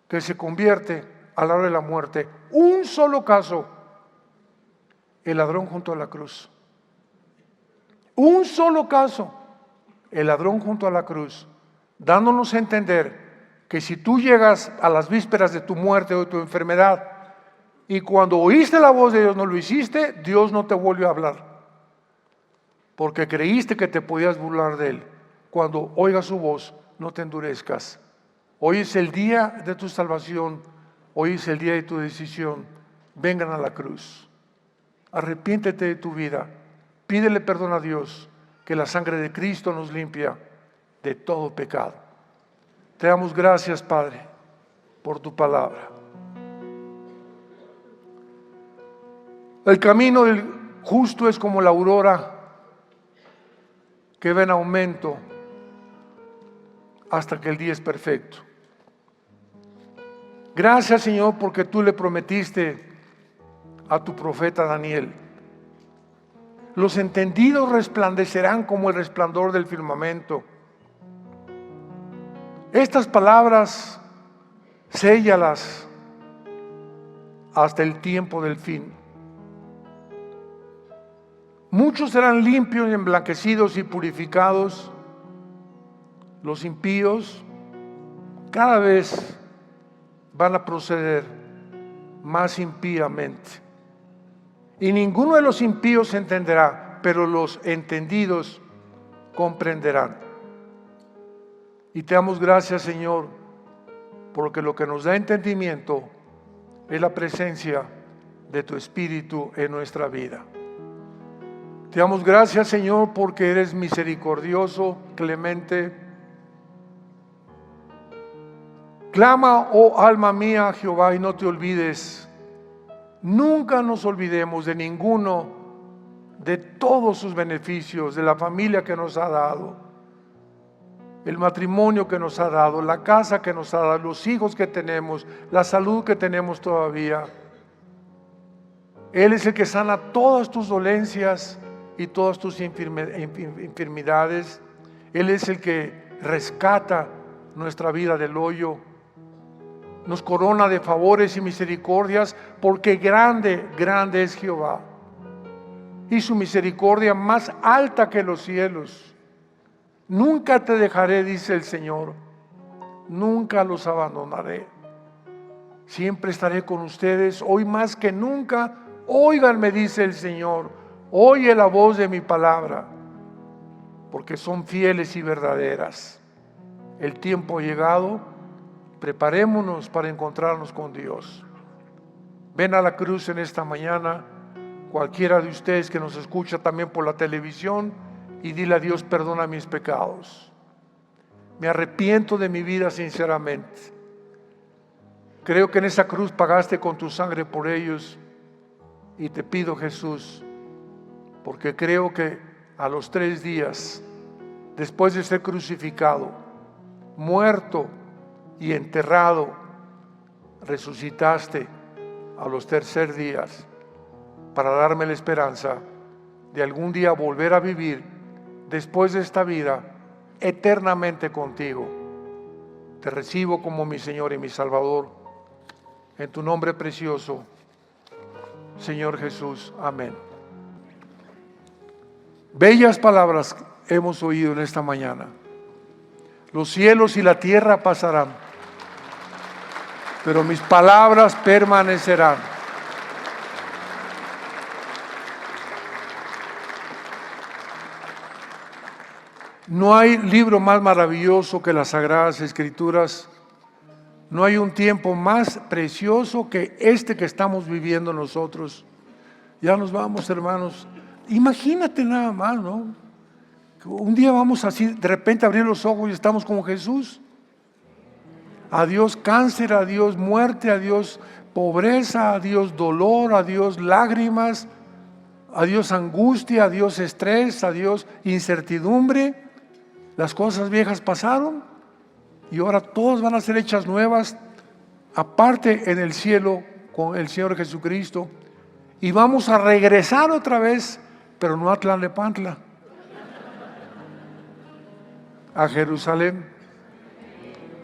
que se convierte a la hora de la muerte. Un solo caso. El ladrón junto a la cruz. Un solo caso. El ladrón junto a la cruz. Dándonos a entender que si tú llegas a las vísperas de tu muerte o de tu enfermedad y cuando oíste la voz de Dios no lo hiciste, Dios no te vuelve a hablar. Porque creíste que te podías burlar de Él. Cuando oigas su voz, no te endurezcas. Hoy es el día de tu salvación. Hoy es el día de tu decisión. Vengan a la cruz. Arrepiéntete de tu vida. Pídele perdón a Dios, que la sangre de Cristo nos limpia de todo pecado. Te damos gracias, Padre, por tu palabra. El camino del justo es como la aurora que va en aumento hasta que el día es perfecto. Gracias, Señor, porque tú le prometiste a tu profeta Daniel: los entendidos resplandecerán como el resplandor del firmamento. Estas palabras, séllalas hasta el tiempo del fin. Muchos serán limpios, emblanquecidos y purificados. Los impíos cada vez van a proceder más impíamente. Y ninguno de los impíos entenderá, pero los entendidos comprenderán. Y te damos gracias, Señor, porque lo que nos da entendimiento es la presencia de tu Espíritu en nuestra vida. Te damos gracias, Señor, porque eres misericordioso, clemente. Clama, oh alma mía, a Jehová, y no te olvides. Nunca nos olvidemos de ninguno de todos sus beneficios, de la familia que nos ha dado, el matrimonio que nos ha dado, la casa que nos ha dado, los hijos que tenemos, la salud que tenemos todavía. Él es el que sana todas tus dolencias y todas tus enfermedades. Él es el que rescata nuestra vida del hoyo. Nos corona de favores y misericordias, porque grande, grande es Jehová. Y su misericordia más alta que los cielos. Nunca te dejaré, dice el Señor. Nunca los abandonaré. Siempre estaré con ustedes, hoy más que nunca. Óiganme, dice el Señor. Oye la voz de mi palabra, porque son fieles y verdaderas. El tiempo ha llegado. Preparémonos para encontrarnos con Dios. Ven a la cruz en esta mañana, cualquiera de ustedes que nos escucha también por la televisión, y dile a Dios: perdona mis pecados. Me arrepiento de mi vida sinceramente. Creo que en esa cruz pagaste con tu sangre por ellos, y te pido, Jesús, porque creo que a los 3 días, después de ser crucificado, muerto y enterrado, resucitaste a los 3 días para darme la esperanza de algún día volver a vivir después de esta vida eternamente contigo. Te recibo como mi Señor y mi Salvador, en tu nombre precioso, Señor Jesús. Amén. Bellas palabras hemos oído en esta mañana. Los cielos y la tierra pasarán, pero mis palabras permanecerán. No hay libro más maravilloso que las Sagradas Escrituras, No hay un tiempo más precioso que este que estamos viviendo nosotros. Ya nos vamos, hermanos. Imagínate nada más, ¿no? Un día vamos así, de repente abrir los ojos y estamos como Jesús. Adiós cáncer, adiós muerte, adiós pobreza, adiós dolor, adiós lágrimas, adiós angustia, adiós estrés, adiós incertidumbre. Las cosas viejas pasaron y ahora todas van a ser hechas nuevas, aparte en el cielo con el Señor Jesucristo. Y vamos a regresar otra vez, pero no a Tlalnepantla, a Jerusalén.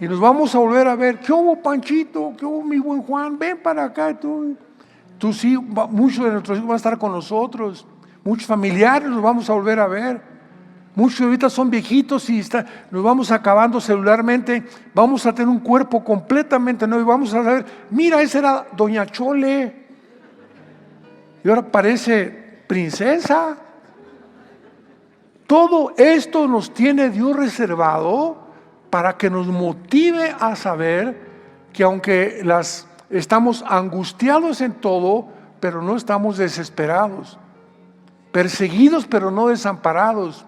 Y nos vamos a volver a ver. ¿Qué hubo, Panchito? ¿Qué hubo, mi buen Juan? Ven para acá. Tú sí, muchos de nuestros hijos van a estar con nosotros. Muchos familiares nos vamos a volver a ver. Muchos ahorita son viejitos y nos vamos acabando celularmente. Vamos a tener un cuerpo completamente nuevo y vamos a ver, mira, esa era Doña Chole. Y ahora parece princesa. Todo esto nos tiene Dios reservado para que nos motive a saber que aunque estamos angustiados en todo, pero no estamos desesperados, perseguidos pero no desamparados,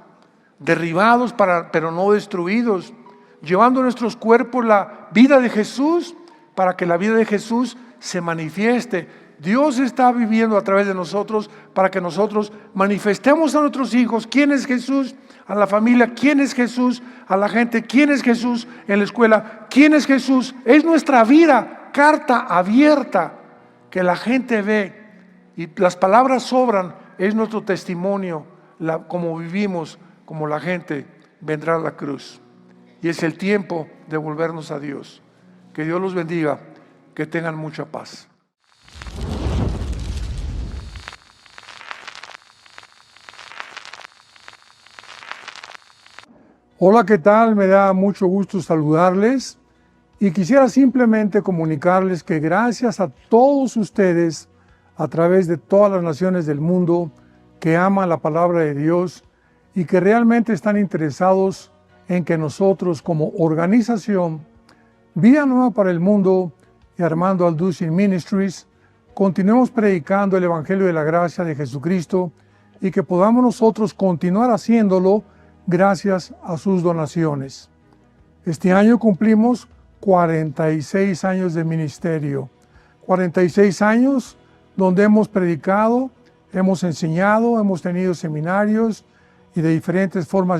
derribados pero no destruidos, llevando en nuestros cuerpos la vida de Jesús para que la vida de Jesús se manifieste. Dios está viviendo a través de nosotros para que nosotros manifestemos a nuestros hijos quién es Jesús, a la familia quién es Jesús, a la gente quién es Jesús, en la escuela quién es Jesús. Es nuestra vida, carta abierta que la gente ve y las palabras sobran, es nuestro testimonio, como vivimos, como la gente vendrá a la cruz. Y es el tiempo de volvernos a Dios. Que Dios los bendiga, que tengan mucha paz. Hola, ¿qué tal? Me da mucho gusto saludarles y quisiera simplemente comunicarles que gracias a todos ustedes a través de todas las naciones del mundo que aman la palabra de Dios y que realmente están interesados en que nosotros como organización Vida Nueva para el Mundo y Armando Alducin Ministries continuemos predicando el Evangelio de la Gracia de Jesucristo y que podamos nosotros continuar haciéndolo gracias a sus donaciones. Este año cumplimos 46 años de ministerio, 46 años donde hemos predicado, hemos enseñado, hemos tenido seminarios y de diferentes formas